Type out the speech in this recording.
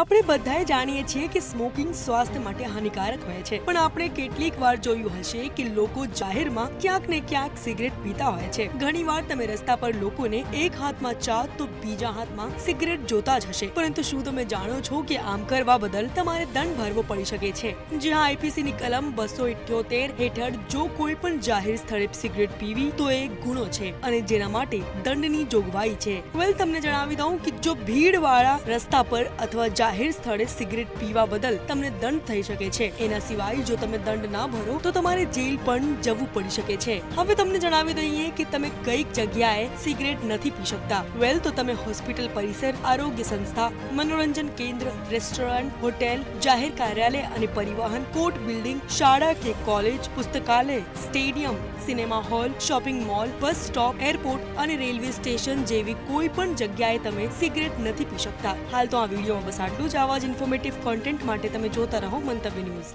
આપણે બધાએ જાણીએ છીએ કે સ્મોકિંગ સ્વાસ્થ્ય માટે હાનિકારક હોય છે, પણ આપણે કેટલીક વાર જોયું હશે કે લોકો જાહેરમાં ક્યાંક ને ક્યાંક સિગરેટ પીતા હોય છે. ઘણીવાર તમે રસ્તા પર લોકોને એક હાથમાં ચા તો બીજા હાથમાં સિગરેટ જોતા જ હશે, પરંતુ શું તમે જાણો છો કે આમ કરવા બદલ તમારે દંડ ભરવો પડી શકે છે? જ્યાં આઈપીસી ની કલમ 278 હેઠળ જો કોઈ પણ જાહેર સ્થળે સિગરેટ પીવી તો એ ગુનો છે અને જેના માટે દંડની જોગવાઈ છે. તમને જણાવી દઉં કે જો ભીડ વાળા રસ્તા પર અથવા જાહેર સ્થળે સિગરેટ પીવા બદલ તમને દંડ થઈ શકે છે. એના સિવાય જો તમે દંડ ના ભરો તો તમારે જેલ પણ જવું પડી શકે છે. હવે તમને જણાવી દઈએ કે તમે કઈક જગ્યાએ સિગરેટ નથી પી શકતા. તો તમે હોસ્પિટલ પરિસર, આરોગ્ય સંસ્થા, મનોરંજન કેન્દ્ર, રેસ્ટોરન્ટ, હોટેલ, જાહેર કાર્યાલય અને પરિવહન, કોર્ટ બિલ્ડિંગ, શાળા કે કોલેજ, પુસ્તકાલય, stadium, cinema hall, shopping mall, bus stop, airport અને રેલવે સ્ટેશન જેવી કોઈ પણ જગ્યાએ તમે સિગરેટ નથી પી શકતા. હાલ તો આ વિડીયોમાં બસ આટલું જ. આવા જ ઇન્ફોર્મેટિવ કોન્ટેન્ટ માટે તમે જોતા રહો મંતવ્ય ન્યૂઝ.